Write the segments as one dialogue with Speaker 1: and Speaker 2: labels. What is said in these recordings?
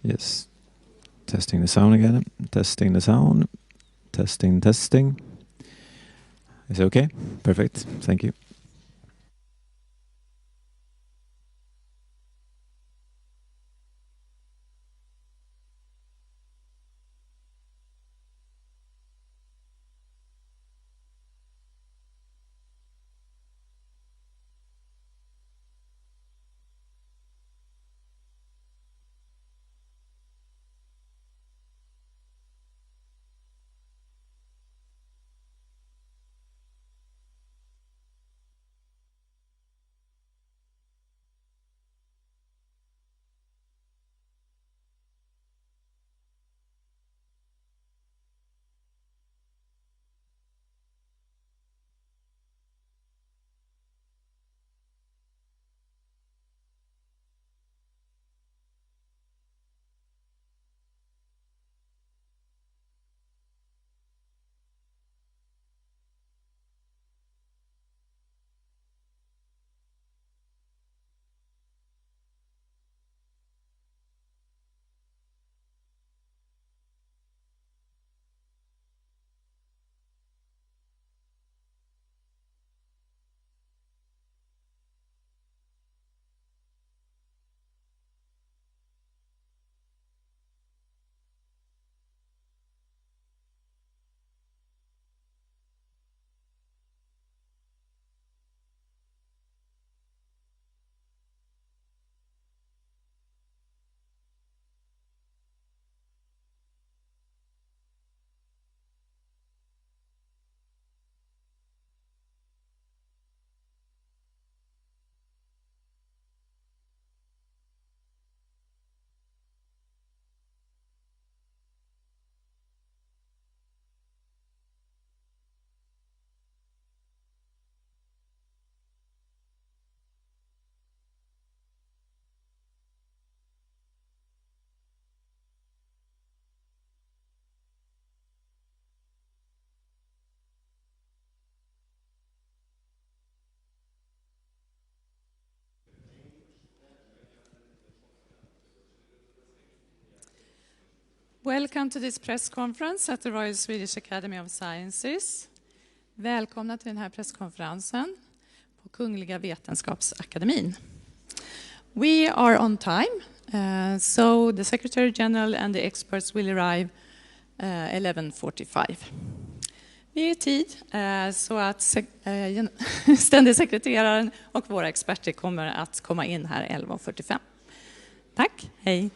Speaker 1: Yes. Testing the sound again. Testing the sound. Testing, testing. Is it okay? Perfect. Thank you.
Speaker 2: Welcome to this press conference at the Royal Swedish Academy of Sciences. Välkomna till den här presskonferensen på Kungliga Vetenskapsakademin. We are on time, so the Secretary General and the experts will arrive 11:45. Vi är i tid, så att ständig sekreteraren och våra experter kommer att komma in här 11:45. Tack, hej.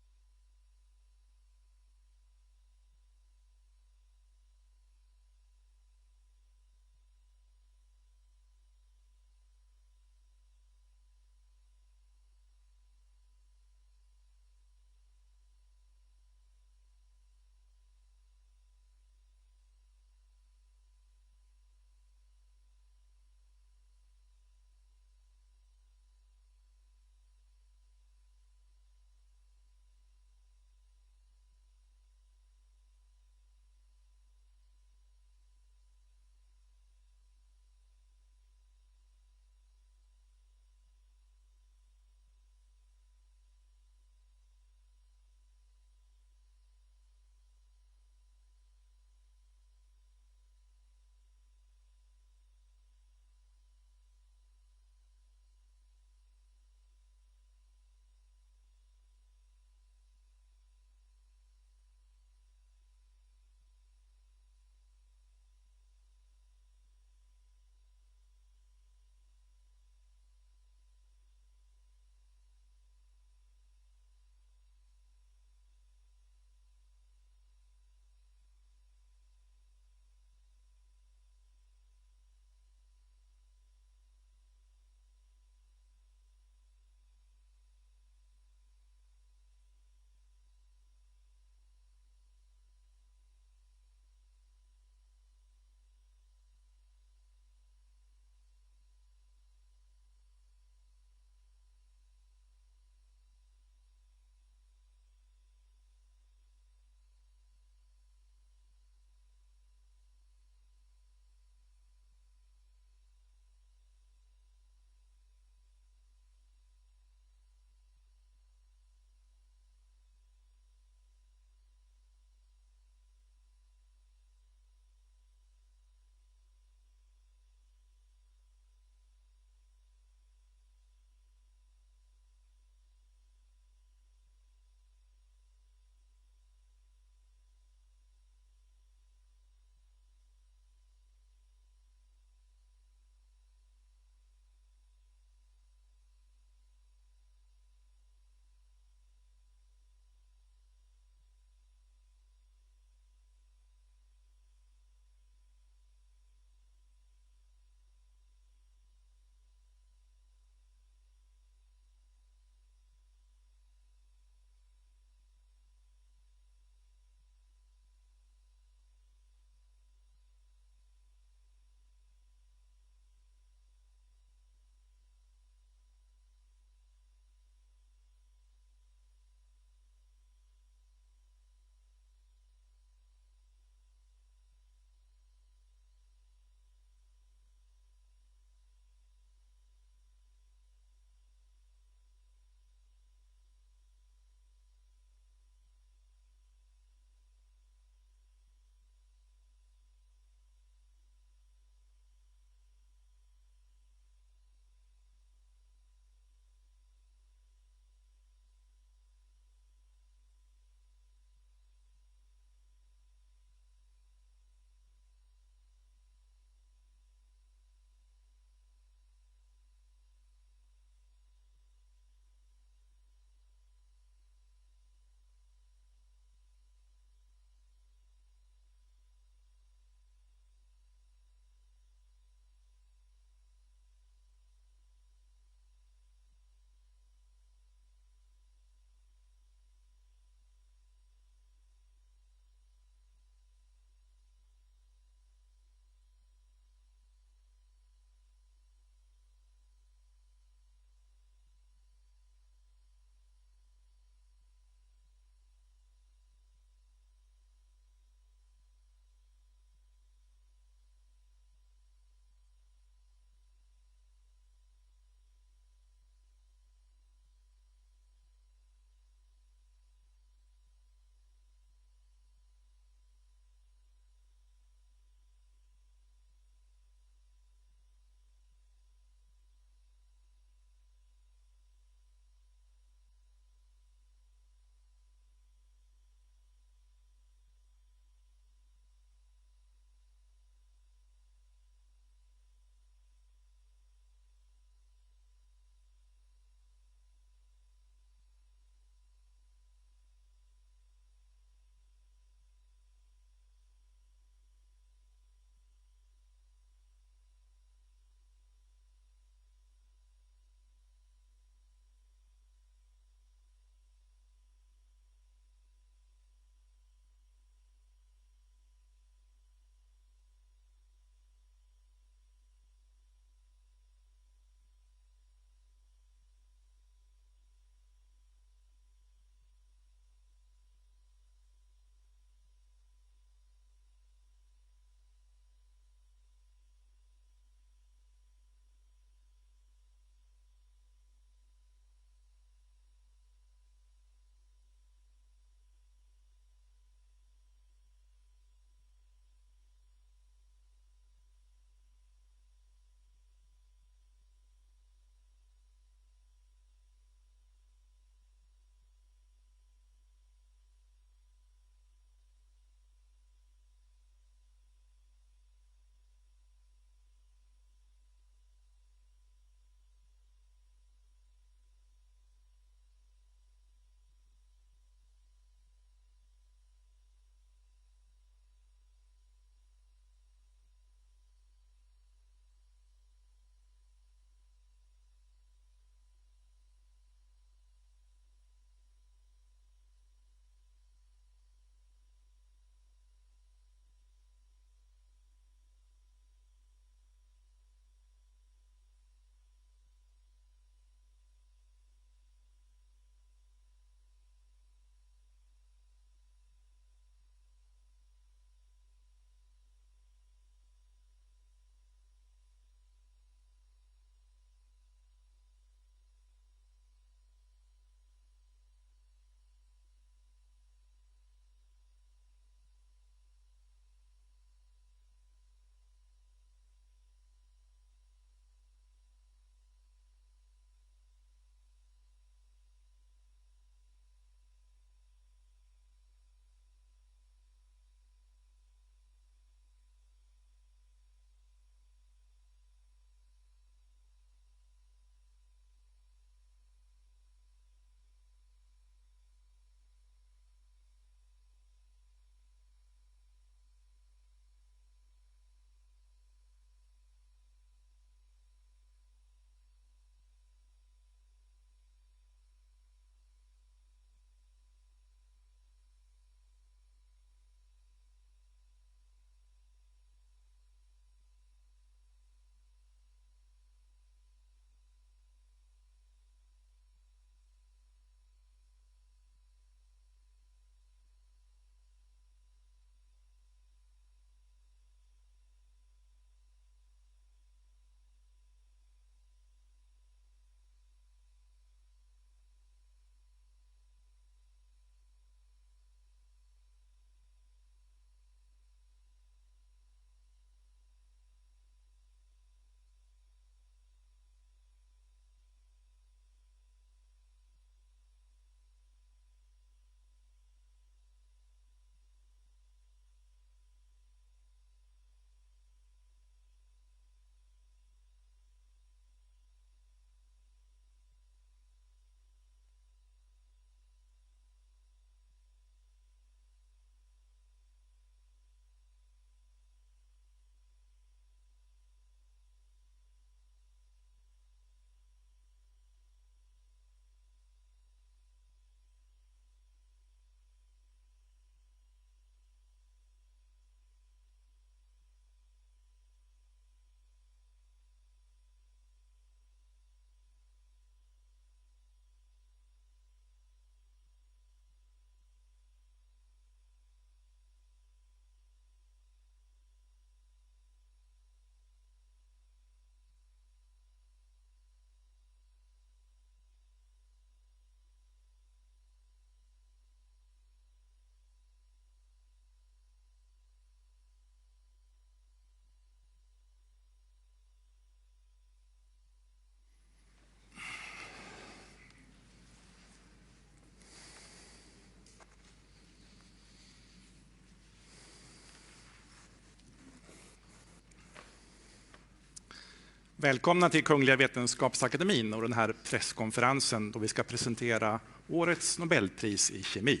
Speaker 3: Välkomna till Kungliga Vetenskapsakademin och den här presskonferensen då vi ska presentera årets Nobelpris i kemi.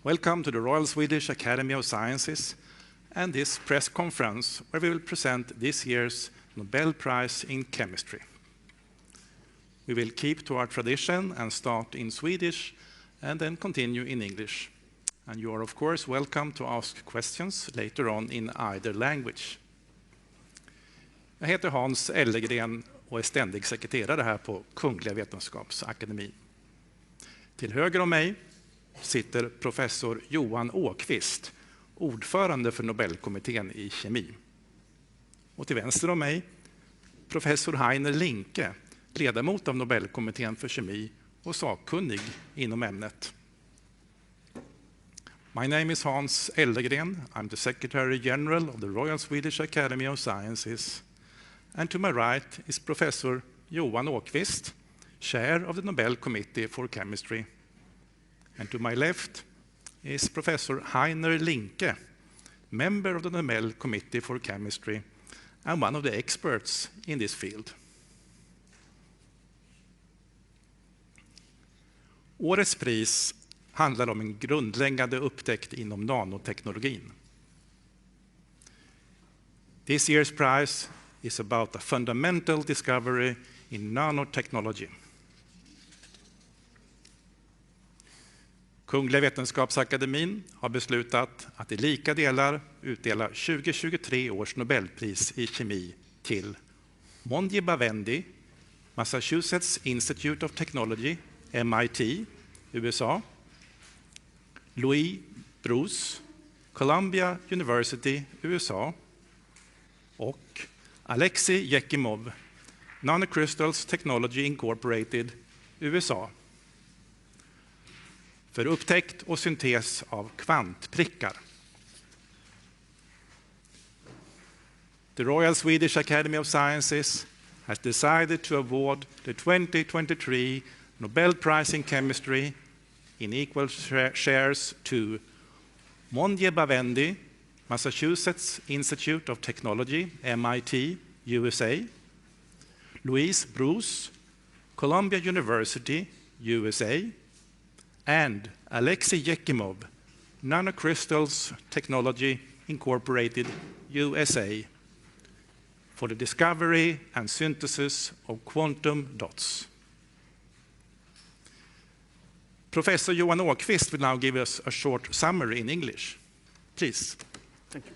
Speaker 3: Welcome to the Royal Swedish Academy of Sciences and this press conference where we will present this year's Nobel Prize in Chemistry. We will keep to our tradition and start in Swedish and then continue in English. And you are of course welcome to ask questions later on in either language. Jag heter Hans Ellegren och är ständig sekreterare här på Kungliga Vetenskapsakademin. Till höger om mig sitter professor Johan Åkvist, ordförande för Nobelkommittén i kemi. Och till vänster om mig professor Heiner Linke, ledamot av Nobelkommittén för kemi och sakkunnig inom ämnet. My name is Hans Ellegren. I'm the Secretary General of the Royal Swedish Academy of Sciences. And to my right is Professor Johan Åkvist, Chair of the Nobel Committee for Chemistry. And to my left is Professor Heiner Linke, member of the Nobel Committee for Chemistry and one of the experts in this field. Årets pris handlar om en grundläggande upptäckt inom nanoteknologin. This year's prize is about a fundamental discovery in nanotechnology. Kungliga Vetenskapsakademin har beslutat att i lika delar utdela 2023 års Nobelpris i kemi till Monje Bawendi, Massachusetts Institute of Technology, MIT, USA, Louis Bruce, Columbia University, USA och Alexei Yekimov, Nanocrystals Technology Incorporated, USA. För upptäckt och syntes av kvantprickar. The Royal Swedish Academy of Sciences has decided to award the 2023 Nobel Prize in Chemistry in equal shares to Monje Bawendi, Massachusetts Institute of Technology, MIT, USA, Louis Bruce, Columbia University, USA, and Alexei Yekimov, Nanocrystals Technology Incorporated, USA, for the discovery and synthesis of quantum dots. Professor Johan Åkvist will now give us a short summary in English. Please.
Speaker 4: Thank you.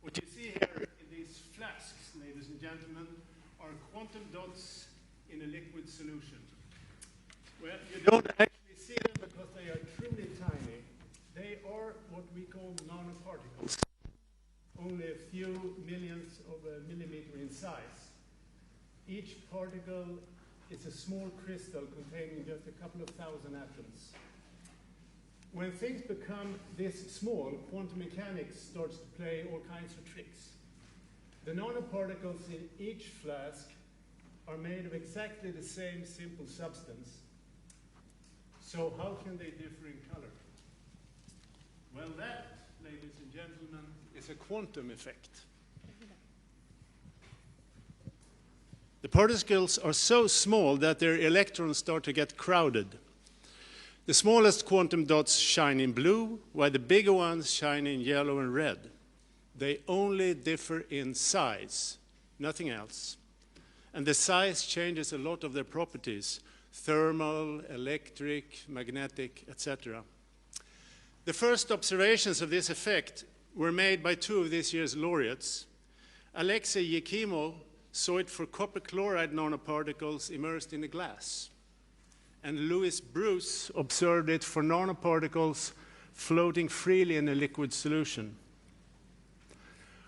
Speaker 4: What you see here in these flasks, ladies and gentlemen, are quantum dots in a liquid solution. Well, you don't actually see them because they are truly tiny. They are what we call nanoparticles, only a few millionths of a millimeter in size. Each particle is a small crystal containing just a couple of thousand atoms. When things become this small, quantum mechanics starts to play all kinds of tricks. The nanoparticles in each flask are made of exactly the same simple substance. So how can they differ in color? Well, that, ladies and gentlemen, is a quantum effect. The particles are so small that their electrons start to get crowded. The smallest quantum dots shine in blue, while the bigger ones shine in yellow and red. They only differ in size, nothing else. And the size changes a lot of their properties, thermal, electric, magnetic, etc. The first observations of this effect were made by two of this year's laureates. Alexei Yekimov saw it for copper chloride nanoparticles immersed in a glass. And Louis Bruce observed it for nanoparticles floating freely in a liquid solution.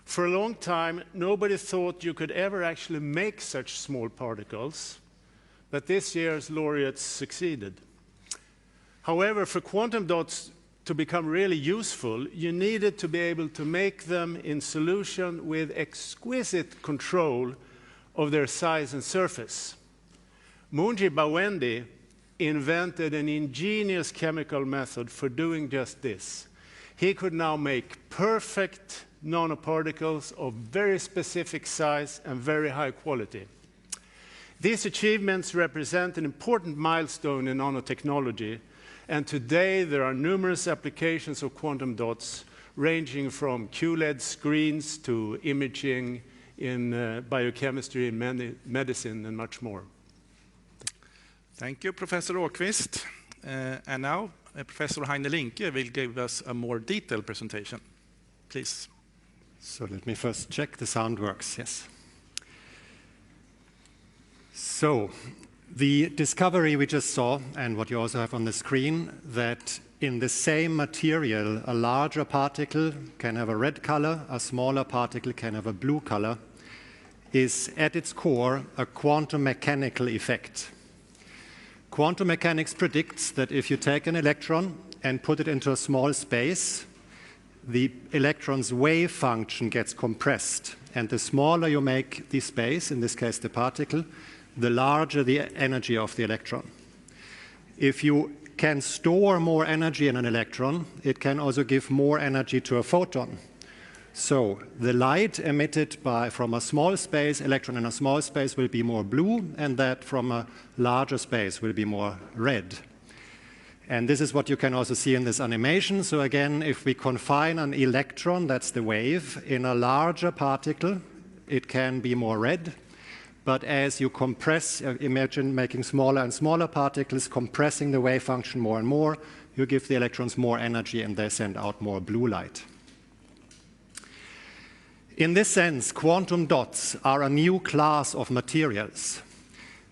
Speaker 4: For a long time, nobody thought you could ever actually make such small particles, but this year's laureates succeeded. However, for quantum dots to become really useful, you needed to be able to make them in solution with exquisite control of their size and surface. Moonji Bawendi invented an ingenious chemical method for doing just this. He could now make perfect nanoparticles of very specific size and very high quality. These achievements represent an important milestone in nanotechnology, and today there are numerous applications of quantum dots ranging from QLED screens to imaging in biochemistry and medicine and much more.
Speaker 3: Thank you, Professor Åqvist. And now Professor Heine Linke will give us a more detailed presentation. Please.
Speaker 5: So let me first check the sound works, yes. So the discovery we just saw, and what you also have on the screen, that in the same material, a larger particle can have a red color, a smaller particle can have a blue color, is at its core a quantum mechanical effect. Quantum mechanics predicts that if you take an electron and put it into a small space, the electron's wave function gets compressed. And the smaller you make the space, in this case the particle, the larger the energy of the electron. If you can store more energy in an electron, it can also give more energy to a photon. So the light emitted from a small space, electron in a small space, will be more blue, and that from a larger space will be more red. And this is what you can also see in this animation. So again, if we confine an electron, that's the wave, in a larger particle, it can be more red. But as you compress, imagine making smaller and smaller particles, compressing the wave function more and more, you give the electrons more energy and they send out more blue light. In this sense, quantum dots are a new class of materials.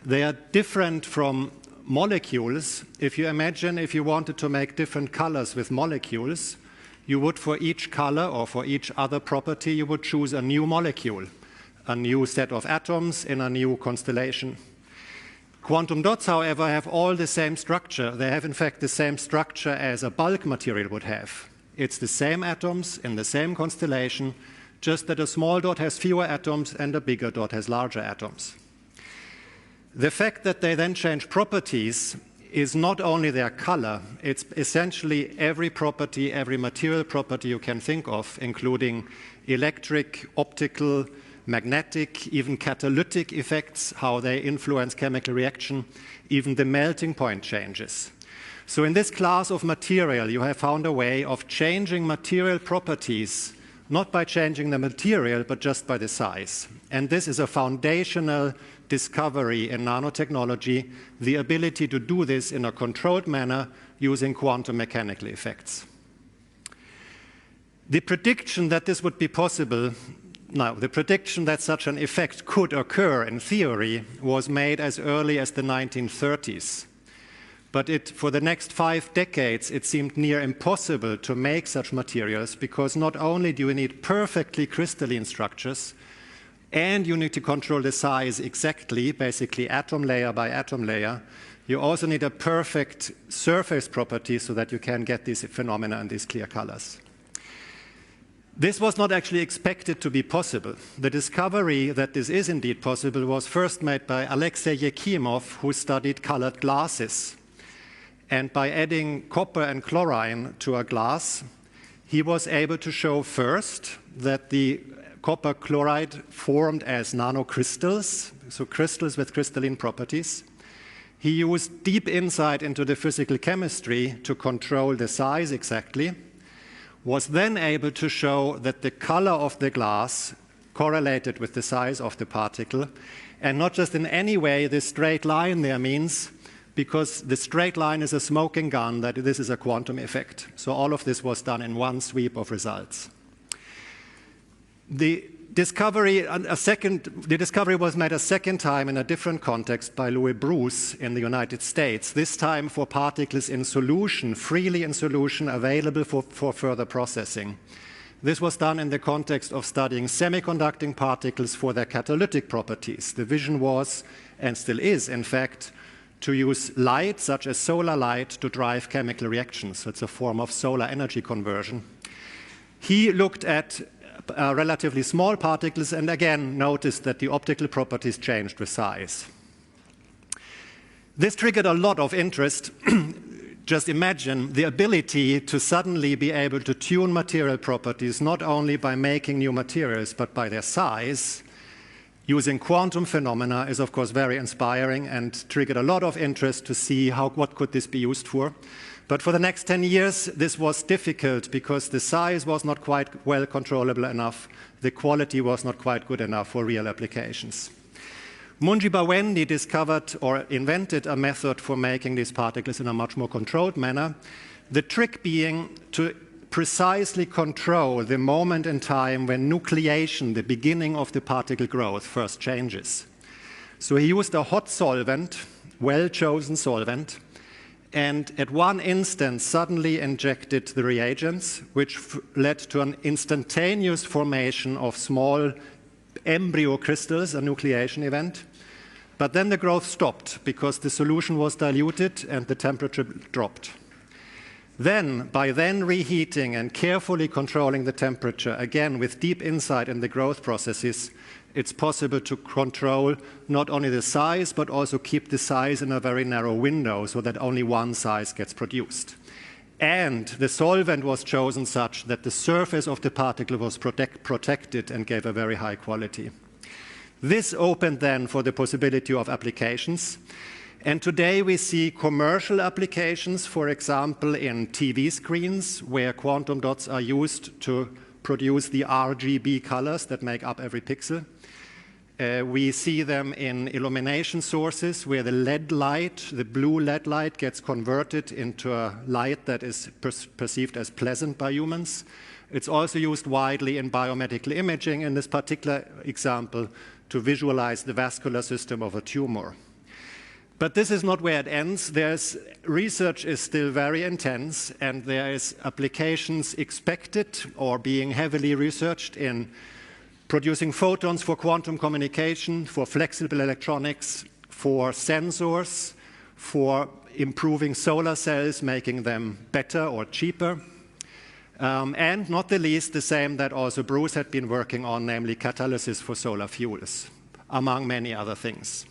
Speaker 5: They are different from molecules. If you imagine if you wanted to make different colors with molecules, you would, for each color or for each other property, you would choose a new molecule, a new set of atoms in a new constellation. Quantum dots, however, have all the same structure. They have, in fact, the same structure as a bulk material would have. It's the same atoms in the same constellation, just that a small dot has fewer atoms and a bigger dot has larger atoms. The fact that they then change properties is not only their color, it's essentially every property, every material property you can think of, including electric, optical, magnetic, even catalytic effects, how they influence chemical reaction, even the melting point changes. So in this class of material, you have found a way of changing material properties, not by changing the material, but just by the size. And this is a foundational discovery in nanotechnology, the ability to do this in a controlled manner using quantum mechanical effects. The prediction that this would be possible, the prediction that such an effect could occur in theory was made as early as the 1930s. But for the next 5 decades, it seemed near impossible to make such materials because not only do you need perfectly crystalline structures, and you need to control the size exactly, basically atom layer by atom layer, you also need a perfect surface property so that you can get these phenomena and these clear colors. This was not actually expected to be possible. The discovery that this is indeed possible was first made by Alexei Yekimov, who studied colored glasses. And by adding copper and chlorine to a glass, he was able to show first that the copper chloride formed as nanocrystals, so crystals with crystalline properties. He used deep insight into the physical chemistry to control the size exactly, was then able to show that the color of the glass correlated with the size of the particle, and not just in any way this straight line there means, because the straight line is a smoking gun, that this is a quantum effect. So all of this was done in one sweep of results. The discovery was made a second time in a different context by Louis Bruce in the United States, this time for particles in solution, freely in solution, available for further processing. This was done in the context of studying semiconducting particles for their catalytic properties. The vision was, and still is, in fact, to use light, such as solar light, to drive chemical reactions. So it's a form of solar energy conversion. He looked at relatively small particles and again noticed that the optical properties changed with size. This triggered a lot of interest. Just imagine the ability to suddenly be able to tune material properties not only by making new materials but by their size using quantum phenomena is of course very inspiring and triggered a lot of interest to see what could this be used for. But for the next 10 years this was difficult because the size was not quite well controllable enough, the quality was not quite good enough for real applications. Munji Bawendi discovered or invented a method for making these particles in a much more controlled manner, the trick being to precisely control the moment in time when nucleation, the beginning of the particle growth, first changes. So he used a hot solvent, well-chosen solvent, and at one instant suddenly injected the reagents, which led to an instantaneous formation of small embryo crystals, a nucleation event. But then the growth stopped because the solution was diluted and the temperature dropped. Then, by reheating and carefully controlling the temperature, again with deep insight in the growth processes, it's possible to control not only the size, but also keep the size in a very narrow window so that only one size gets produced. And the solvent was chosen such that the surface of the particle was protected and gave a very high quality. This opened then for the possibility of applications. And today we see commercial applications, for example, in TV screens, where quantum dots are used to produce the RGB colors that make up every pixel. We see them in illumination sources where the LED light, the blue LED light, gets converted into a light that is perceived as pleasant by humans. It's also used widely in biomedical imaging, in this particular example, to visualize the vascular system of a tumor. But this is not where it ends. Research is still very intense, and there is applications expected or being heavily researched in producing photons for quantum communication, for flexible electronics, for sensors, for improving solar cells, making them better or cheaper. And not the least, the same that also Bruce had been working on, namely catalysis for solar fuels, among many other things.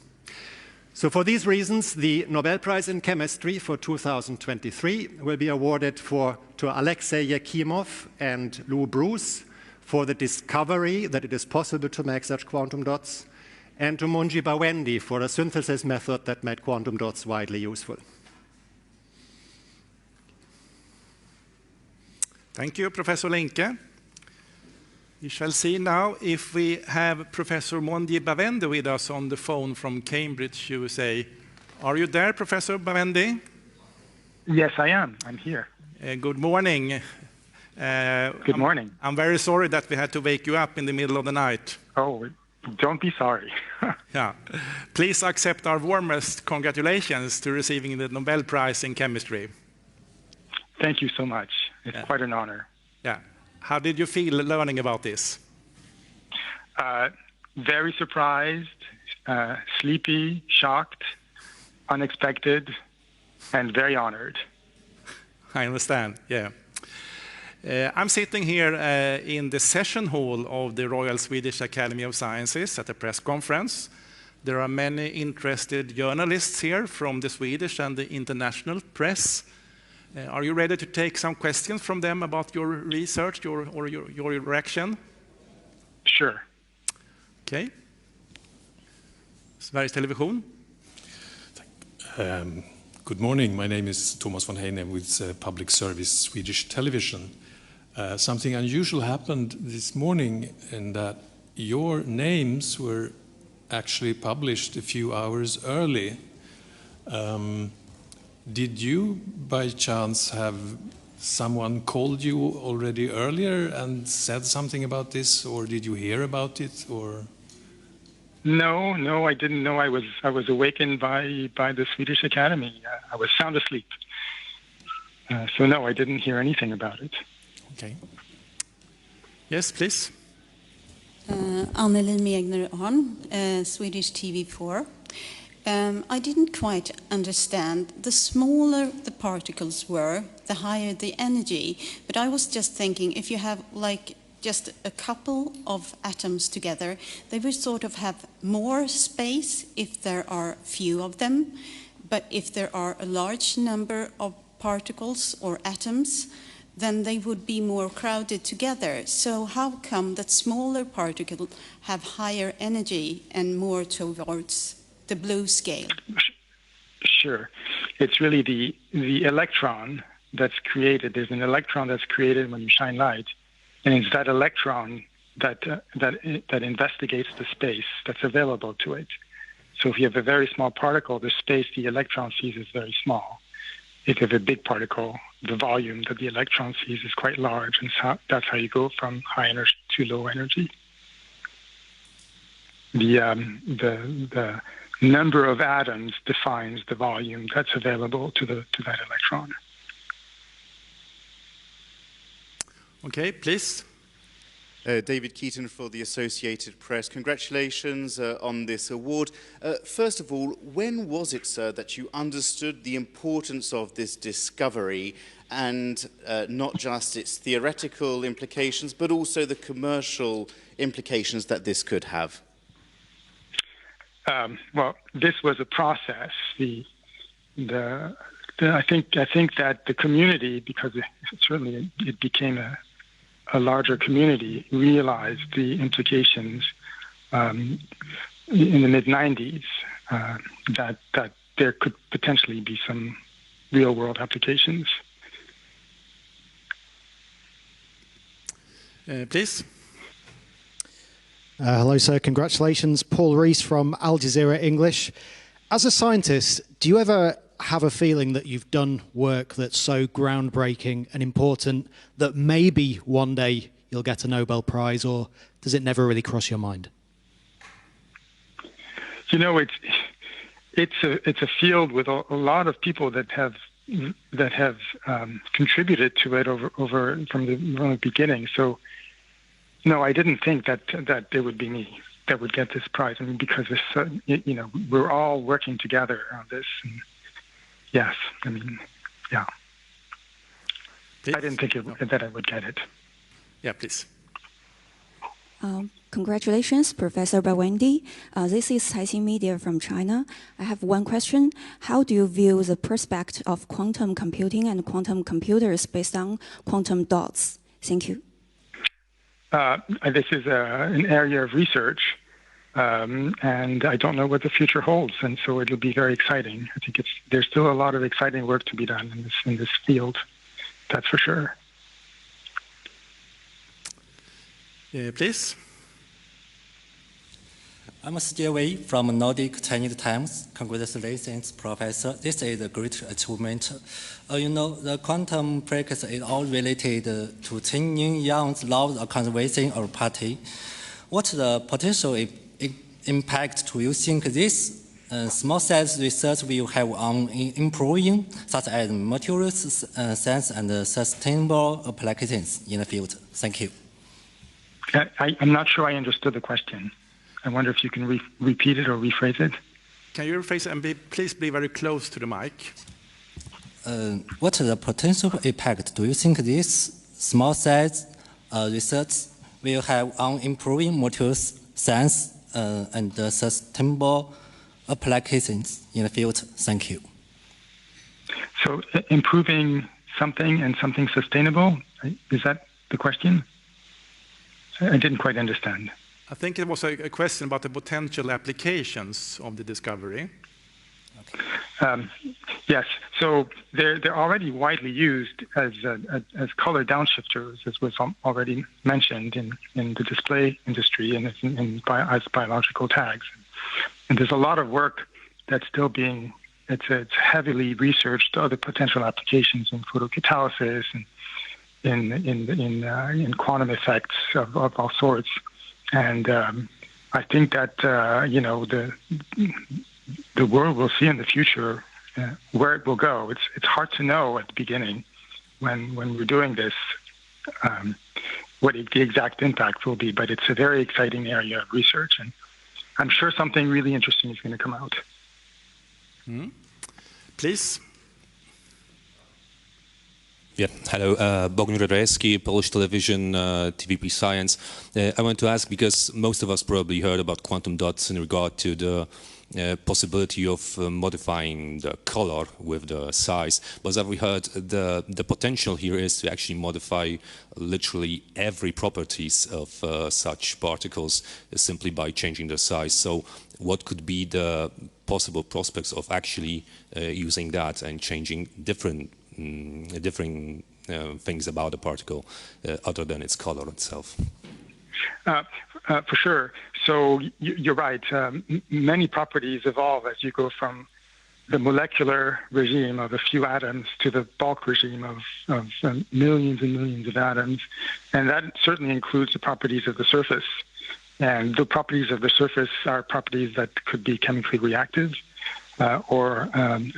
Speaker 5: So for these reasons, the Nobel Prize in Chemistry for 2023 will be awarded to Alexei Yekimov and Lou Bruce for the discovery that it is possible to make such quantum dots, and to Munji Bawendi for a synthesis method that made quantum dots widely useful.
Speaker 3: Thank you, Professor Linke. We shall see now if we have Professor Munji Bawendi with us on the phone from Cambridge, USA. Are you there, Professor Bawendi?
Speaker 6: Yes, I am. I'm here.
Speaker 3: Good morning.
Speaker 6: Good morning.
Speaker 3: I'm very sorry that we had to wake you up in the middle of the night.
Speaker 6: Oh, don't be sorry.
Speaker 3: Yeah. Please accept our warmest congratulations to receiving the Nobel Prize in Chemistry.
Speaker 6: Thank you so much. It's quite an honor.
Speaker 3: Yeah. How did you feel learning about this?
Speaker 6: Very surprised, sleepy, shocked, unexpected, and very honored.
Speaker 3: I understand, yeah. I'm sitting here in the session hall of the Royal Swedish Academy of Sciences at a press conference. There are many interested journalists here from the Swedish and the international press. Are you ready to take some questions from them about your research or your reaction?
Speaker 6: Sure.
Speaker 3: Okay. Sveriges Television.
Speaker 7: Good morning. My name is Thomas von Heine with Public Service Swedish Television. Something unusual happened this morning in that your names were actually published a few hours early. Did you, by chance, have someone called you already earlier and said something about this, or did you hear about it, or?
Speaker 6: No, I didn't know. I was awakened by the Swedish Academy. I was sound asleep. So no, I didn't hear anything about it.
Speaker 3: Okay. Yes, please.
Speaker 8: Anneli Megner-Arn, Swedish TV4. I didn't quite understand. The smaller the particles were, the higher the energy. But I was just thinking, if you have like just a couple of atoms together, they will sort of have more space if there are few of them. but if there are a large number of particles or atoms, then they would be more crowded together. So how come that smaller particles have higher energy and more towards the blue scale?
Speaker 6: Sure. It's really the electron that's created. There's an electron that's created when you shine light, and it's that electron that investigates the space that's available to it. So if you have a very small particle, the space the electron sees is very small. If you have a big particle, the volume that the electron sees is quite large, and so that's how you go from high energy to low energy. The number of atoms defines the volume that's available to that electron.
Speaker 3: Okay, please.
Speaker 9: David Keaton for the Associated Press. Congratulations on this award. First of all, when was it, sir, that you understood the importance of this discovery and not just its theoretical implications, but also the commercial implications that this could have?
Speaker 6: Well, this was a process. I think that the community, because certainly it became a larger community, realized the implications in the mid-90s that there could potentially be some real-world applications.
Speaker 3: Please.
Speaker 10: Hello, sir. Congratulations. Paul Rees from Al Jazeera English. As a scientist, do you ever have a feeling that you've done work that's so groundbreaking and important that maybe one day you'll get a Nobel Prize, or does it never really cross your mind?
Speaker 6: You know, it's a field with a lot of people that have contributed to it over from the beginning. So, no, I didn't think that it would be me that would get this prize. I mean, because this, we're all working together on this. And yes, I mean, yeah. Please. I didn't think that I would get it.
Speaker 3: Yeah, please.
Speaker 11: Congratulations, Professor Bawendi. This is Caixin Media from China. I have one question. How do you view the prospect of quantum computing and quantum computers based on quantum dots? Thank you.
Speaker 6: This is an area of research, and I don't know what the future holds, and so it'll be very exciting. I think there's still a lot of exciting work to be done in this field. That's for sure.
Speaker 3: Please.
Speaker 12: I'm Steve Wei from Nordic Chinese Times. Congratulations, Professor. This is a great achievement. The quantum practice is all related to Chen Yang's laws of conservation of party. What's the potential impact do you think this small size research will have on improving, such as materials science and sustainable applications in the field? Thank you.
Speaker 6: I'm not sure I understood the question. I wonder if you can repeat it or rephrase it.
Speaker 3: Can you rephrase it and please be very close to the mic?
Speaker 12: What is the potential impact do you think this small size research will have on improving materials science and sustainable applications in the field? Thank you.
Speaker 6: So improving something and something sustainable, is that the question? I didn't quite understand.
Speaker 3: I think it was a question about the potential applications of the discovery.
Speaker 6: Okay. Yes, so they're already widely used as color downshifters, as was already mentioned in the display industry and as biological tags. And there's a lot of work that's still being, it's heavily researched, other potential applications in photocatalysis and in quantum effects of all sorts. And I think that, the world will see in the future where it will go. It's hard to know at the beginning when we're doing this what the exact impact will be, but it's a very exciting area of research, and I'm sure something really interesting is going to come out.
Speaker 3: Please.
Speaker 13: Yeah, hello, Bogdan Radrejewski, Polish television, TVP Science. I want to ask, because most of us probably heard about quantum dots in regard to the possibility of modifying the color with the size. But as we heard, the potential here is to actually modify literally every properties of such particles simply by changing the size. So what could be the possible prospects of actually using that and changing different things about the particle other than its color itself?
Speaker 6: For sure. So you're right. Many properties evolve as you go from the molecular regime of a few atoms to the bulk regime of millions and millions of atoms. And that certainly includes the properties of the surface. And the properties of the surface are properties that could be chemically reactive or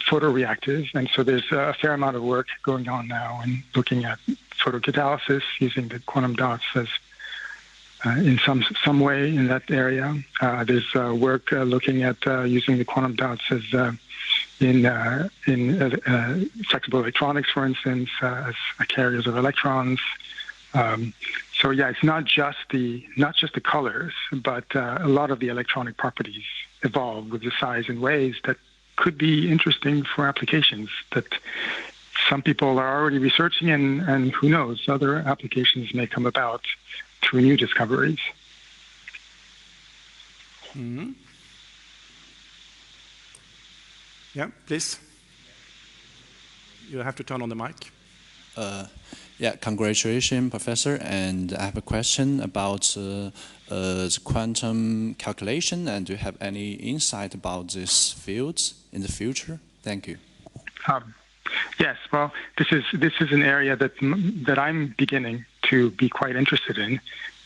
Speaker 6: photoreactive. And so there's a fair amount of work going on now in looking at photocatalysis using the quantum dots as in some way in that area. There's work looking at using the quantum dots as in flexible electronics, for instance, as carriers of electrons. So yeah, it's not just the colors, but a lot of the electronic properties evolve with the size in ways that could be interesting for applications that some people are already researching, and who knows, other applications may come about through new discoveries.
Speaker 3: Mm-hmm. Yeah, please. You have to turn on the mic.
Speaker 14: Yeah, congratulations, Professor. And I have a question about the quantum calculation. And do you have any insight about these fields in the future? Thank you.
Speaker 6: Yes, well, this is an area that I'm beginning to be quite interested in,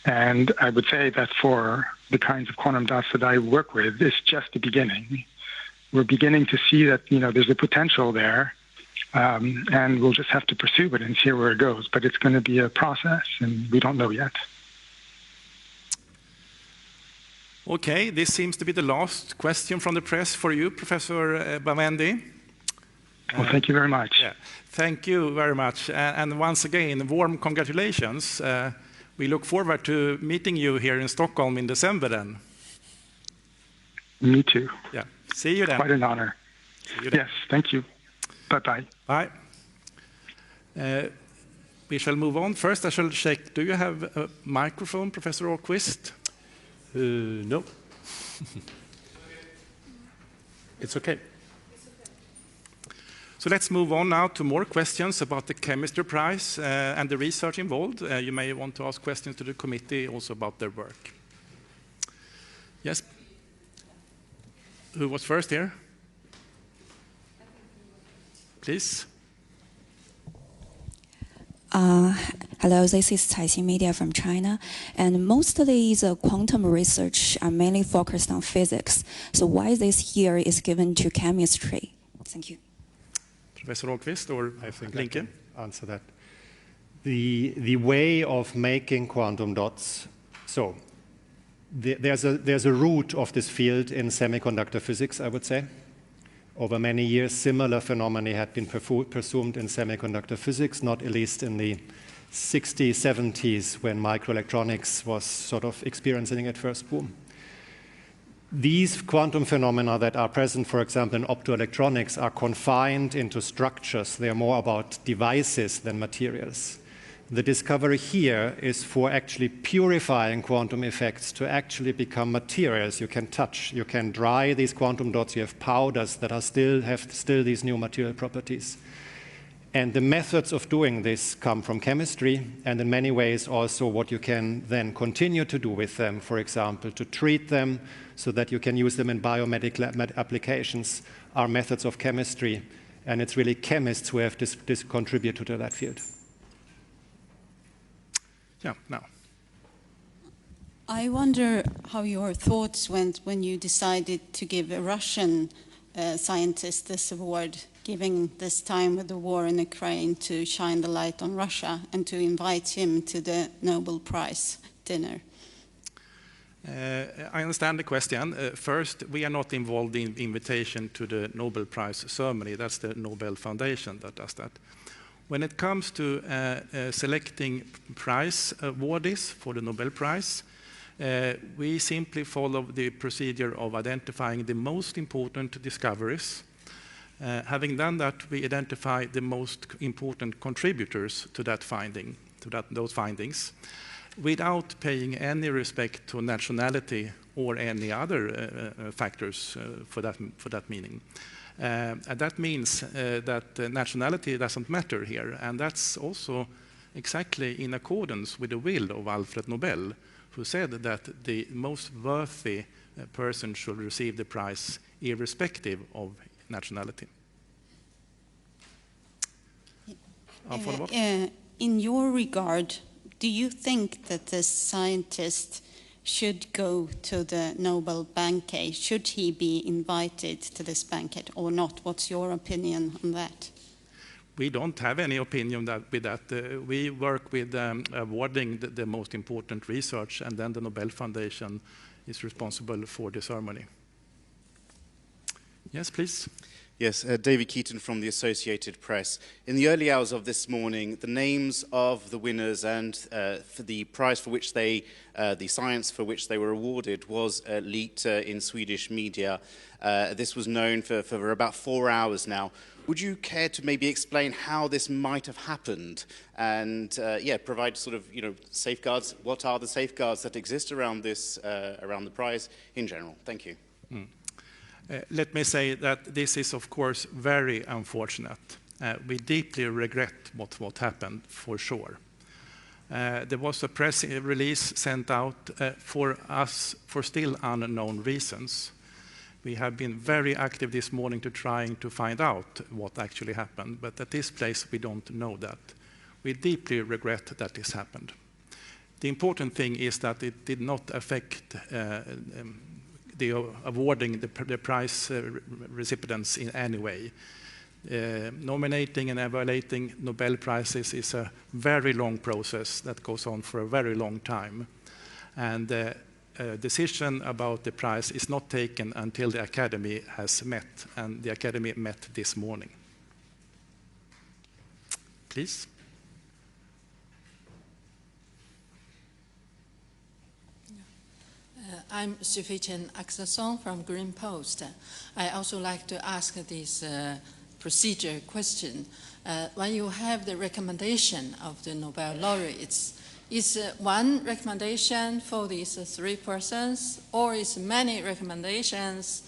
Speaker 6: and I would say that for the kinds of quantum dots that I work with, it's just the beginning. We're beginning to see that there's a potential there, and we'll just have to pursue it and see where it goes. But it's going to be a process, and we don't know yet.
Speaker 3: Okay, this seems to be the last question from the press for you, Professor Bawendi.
Speaker 6: Well, thank you very much.
Speaker 3: Yeah, thank you very much. And once again, warm congratulations. We look forward to meeting you here in Stockholm in December then.
Speaker 6: Me too.
Speaker 3: Yeah, see you then.
Speaker 6: Quite an honor. Yes, thank you. Bye-bye.
Speaker 3: Bye. We shall move on. First, I shall check, do you have a microphone, Professor Ahlqvist?
Speaker 15: No. It's okay.
Speaker 3: So let's move on now to more questions about the Chemistry Prize and the research involved. You may want to ask questions to the committee also about their work. Yes? Who was first here? Please.
Speaker 11: Hello, this is Caixin Media from China, and mostly the quantum research are mainly focused on physics. So why this year is given to chemistry? Thank you.
Speaker 3: Professor Ahlqvist or
Speaker 5: I think
Speaker 3: Lincoln?
Speaker 5: I can answer that. The way of making quantum dots, so there's a root of this field in semiconductor physics, I would say. Over many years, similar phenomena had been pursued in semiconductor physics, not at least in the 60s, 70s, when microelectronics was sort of experiencing its first boom. These quantum phenomena that are present, for example, in optoelectronics are confined into structures. They are more about devices than materials. The discovery here is for actually purifying quantum effects to actually become materials you can touch. You can dry these quantum dots. You have powders that are have these new material properties. And the methods of doing this come from chemistry, and in many ways also what you can then continue to do with them, for example, to treat them so that you can use them in biomedical applications, are methods of chemistry. And it's really chemists who have contributed to that field.
Speaker 3: Yeah, now.
Speaker 8: I wonder how your thoughts went when you decided to give a Russian scientist this award, giving this time with the war in Ukraine to shine the light on Russia and to invite him to the Nobel Prize dinner.
Speaker 3: I understand the question. First, we are not involved in the invitation to the Nobel Prize ceremony. That's the Nobel Foundation that does that. When it comes to selecting prize awardees for the Nobel Prize, we simply follow the procedure of identifying the most important discoveries. Having done that, we identify the most important contributors to that finding, those findings, without paying any respect to nationality or any other factors for that meaning. And that means that nationality doesn't matter here, and that's also exactly in accordance with the will of Alfred Nobel, who said that the most worthy person should receive the prize irrespective of nationality. Follow-up?
Speaker 8: In your regard, do you think that the scientist should go to the Nobel banquet? Should he be invited to this banquet or not? What's your opinion on that?
Speaker 3: We don't have any opinion with that. We work with awarding the most important research, and then the Nobel Foundation is responsible for the ceremony. Yes, please.
Speaker 9: Yes, David Keaton from the Associated Press. In the early hours of this morning, the names of the winners and for the prize for which the science for which they were awarded was leaked in Swedish media. This was known for about 4 hours now. Would you care to maybe explain how this might have happened and provide sort of safeguards? What are the safeguards that exist around this around the prize in general? Thank you.
Speaker 3: Let me say that this is, of course, very unfortunate. We deeply regret what happened, for sure. There was a press release sent out for us for still unknown reasons. We have been very active this morning to trying to find out what actually happened, but at this place we don't know that. We deeply regret that this happened. The important thing is that it did not affect the awarding the prize recipients in any way. Nominating and evaluating Nobel Prizes is a very long process that goes on for a very long time. And a decision about the prize is not taken until the Academy has met, and the Academy met this morning. Please.
Speaker 16: I'm Sufjan Axelsson from Green Post. I also like to ask this procedure question. When you have the recommendation of the Nobel laureates, is one recommendation for these 3 persons, or is many recommendations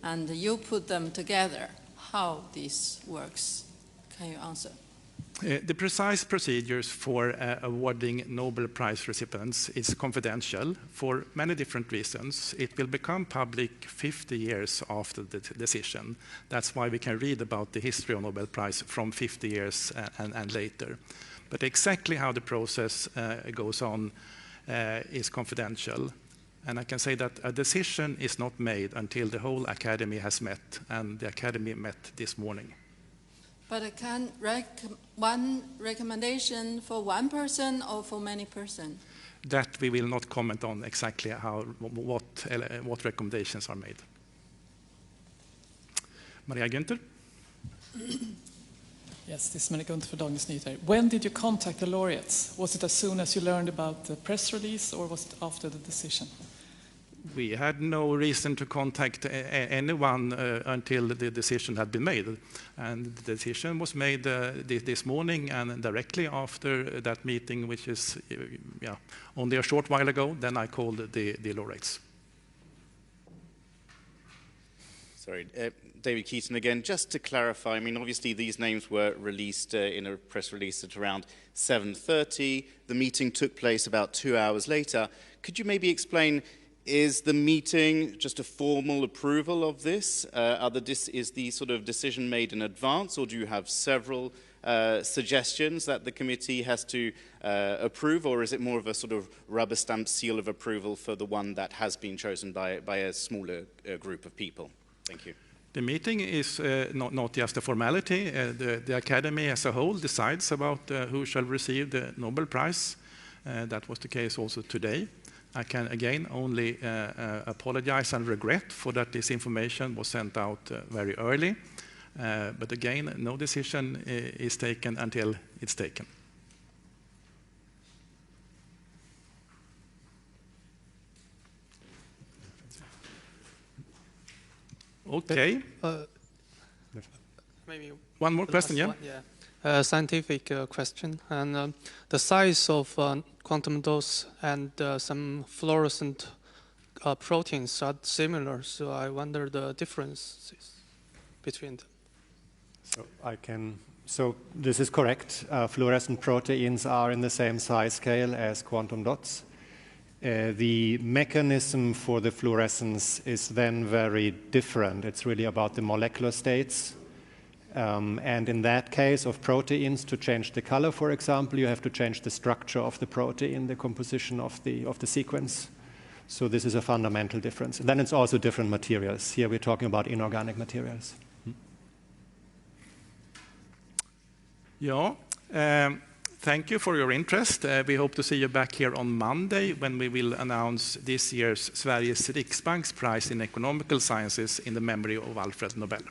Speaker 16: and you put them together? How this works? Can you answer?
Speaker 3: The precise procedures for awarding Nobel Prize recipients is confidential for many different reasons. It will become public 50 years after the decision. That's why we can read about the history of Nobel Prize from 50 years and later. But exactly how the process goes on is confidential. And I can say that a decision is not made until the whole Academy has met, and the Academy met this morning.
Speaker 16: But can one recommendation for one person or for many persons?
Speaker 3: That we will not comment on exactly what recommendations are made. Maria Günther?
Speaker 17: Yes, this is Maria Günther for Dagens Nyheter. When did you contact the laureates? Was it as soon as you learned about the press release, or was it after the decision?
Speaker 3: We had no reason to contact anyone until the decision had been made. And the decision was made this morning, and directly after that meeting, which is only a short while ago, then I called the laureates.
Speaker 9: Sorry, David Keaton again. Just to clarify, I mean, obviously these names were released in a press release at around 7:30. The meeting took place about 2 hours later. Could you maybe explain, is the meeting just a formal approval of this? Is the sort of decision made in advance, or do you have several suggestions that the committee has to approve, or is it more of a sort of rubber stamp seal of approval for the one that has been chosen by a smaller group of people? Thank you.
Speaker 3: The meeting is not just a formality. The Academy as a whole decides about who shall receive the Nobel Prize. That was the case also today. I can again only apologize and regret for that this information was sent out very early. But again, no decision is taken until it's taken. Okay.
Speaker 18: Maybe
Speaker 3: one more question, yeah?
Speaker 18: Yeah. Scientific question. And the size of quantum dots and some fluorescent proteins are similar, so I wonder the differences between them.
Speaker 5: So this is correct. Fluorescent proteins are in the same size scale as quantum dots. The mechanism for the fluorescence is then very different. It's really about the molecular states. And in that case of proteins, to change the color, for example, you have to change the structure of the protein, the composition of the sequence. So this is a fundamental difference. And then it's also different materials. Here we're talking about inorganic materials.
Speaker 3: Yeah. Thank you for your interest. We hope to see you back here on Monday when we will announce this year's Sveriges Riksbanks Prize in Economical Sciences in the memory of Alfred Nobel.